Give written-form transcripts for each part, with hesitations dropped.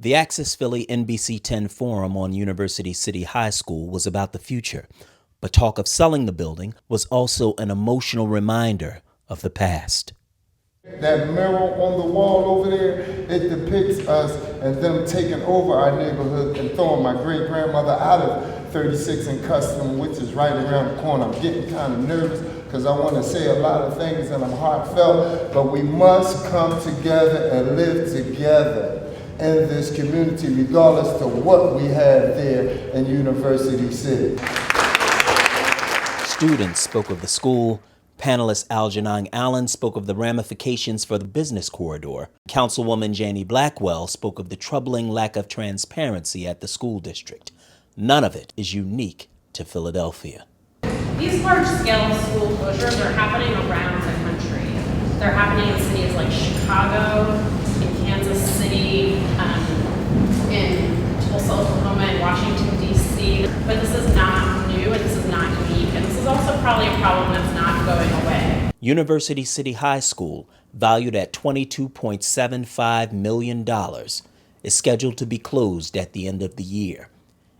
The Access Philly NBC 10 Forum on University City High School was about the future, but talk of selling the building was also an emotional reminder of the past. That mural on the wall over there, it depicts us and them taking over our neighborhood and throwing my great-grandmother out of 36 and Custom, which is right around the corner. I'm getting kind of nervous because I want to say a lot of things and I'm heartfelt, but we must come together and live together in this community, regardless to what we have there in University City. Students spoke of the school. Panelist Algernon Allen spoke of the ramifications for the business corridor. Councilwoman Janie Blackwell spoke of the troubling lack of transparency at the school district. None of it is unique to Philadelphia. These large-scale school closures are happening around the country. They're happening in cities like Chicago, in Kansas City, in Tulsa, Oklahoma, and Washington, D.C. But this is not new, and this is not unique, and this is also probably a problem that's not going away. University City High School, valued at $22.75 million, is scheduled to be closed at the end of the year.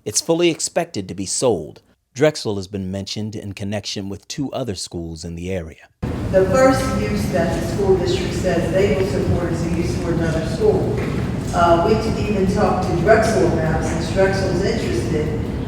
It's fully expected to be sold. Drexel has been mentioned in connection with two other schools in the area. The first use that the school district says they will support is a use for another school. We even talked to Drexel about, since Drexel's interested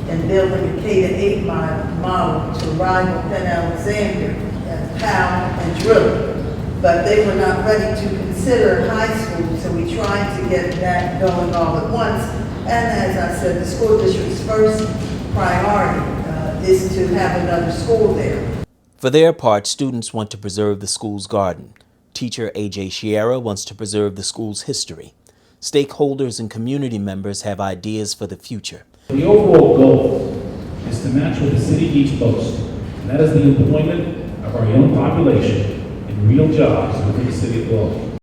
in building a K-8 model to rival Penn Alexander and Powell and Drew. But they were not ready to consider high school, so we tried to get that going all at once. And as I said, the school district's first priority is to have another school there. For their part, students want to preserve the school's garden. Teacher A.J. Sierra wants to preserve the school's history. Stakeholders and community members have ideas for the future. The overall goal is to match what the city needs most, and that is the employment of our young population in real jobs within the city of Philadelphia.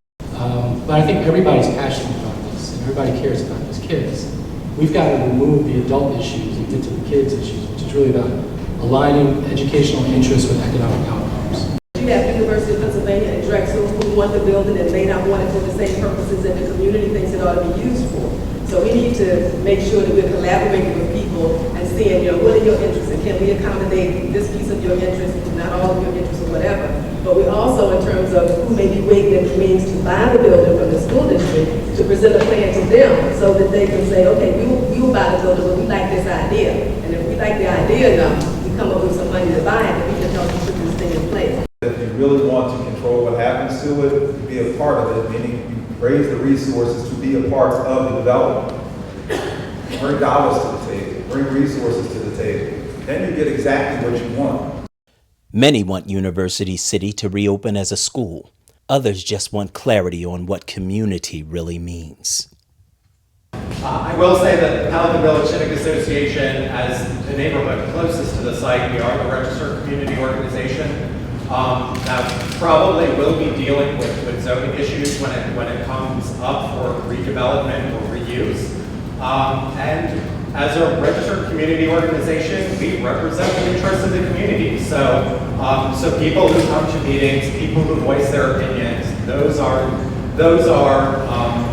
But I think everybody's passionate about this, and everybody cares about these kids. We've got to remove the adult issues and get to the kids' issues, which is really about aligning educational interests with economic outcomes. You have University of Pennsylvania and Drexel who want the building and may not want it for the same purposes that the community thinks it ought to be used for. So we need to make sure that we're collaborating with people and seeing, what are your interests, and can we accommodate this piece of your interest, not all of your interests or whatever. But we also, in terms of who may be waiting in the wings to buy the building from the school district, to present a plan to them so that they can say, okay, we will buy the building, but we like this idea. And if we like the idea enough, we come up with some money to buy it, and we can help you put this thing in place. If you really want to control what happens to it, be a part of it, meaning you raise the resources to be a part of the development. Bring dollars to the table, bring resources to the table. Then you get exactly what you want. Many want University City to reopen as a school. Others just want clarity on what community really means. I will say that the Pelican Village Civic Association, as the neighborhood closest to the site, we are the registered community organization. That probably will be dealing with zoning issues when it comes up for redevelopment or reuse. And as a registered community organization, we represent the interests of the community. So people who come to meetings, people who voice their opinions, those are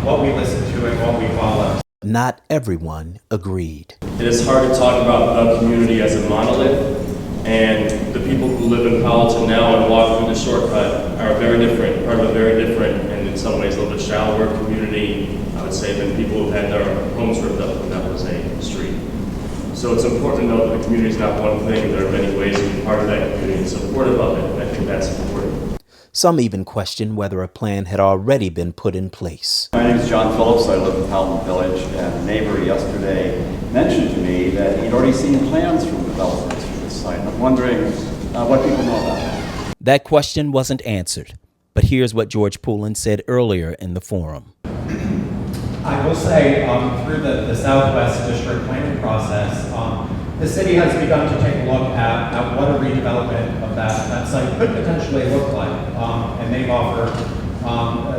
what we listen to and what we follow. Not everyone agreed. It is hard to talk about the community as a monolith, and the people who live in Powelton now and walk through the shortcut are very different, part of a very different, and in some ways a little bit shallower community, I would say, than people who've had their homes ripped up when that was a street. So it's important to know that the community is not one thing. There are many ways to be part of that community and supportive of it, and I think that's important. Some even question whether a plan had already been put in place. My name is John Phillips. I live in Powelton Village, and a neighbor yesterday mentioned to me that he'd already seen plans from developers for this site. I'm wondering what people know about that. That question wasn't answered, but here's what George Poulin said earlier in the forum. I will say, through the Southwest District planning process, the city has begun to take a look at what a redevelopment of that site could potentially look like. And they've offered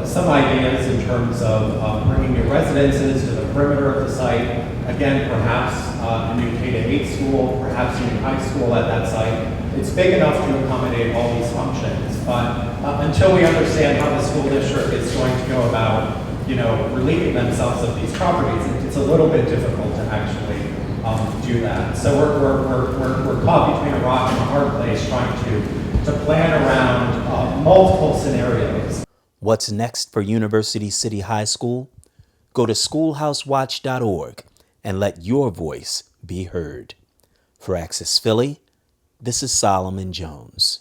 some ideas in terms of bringing new residences to the perimeter of the site. Again, perhaps a new K-8 school, perhaps a new high school at that site. It's big enough to accommodate all these functions, but until we understand how the school district is going to go about relieving themselves of these properties. It's a little bit difficult to actually do that. So we're caught between a rock and a hard place trying to plan around multiple scenarios. What's next for University City High School? Go to schoolhousewatch.org and let your voice be heard. For Access Philly, this is Solomon Jones.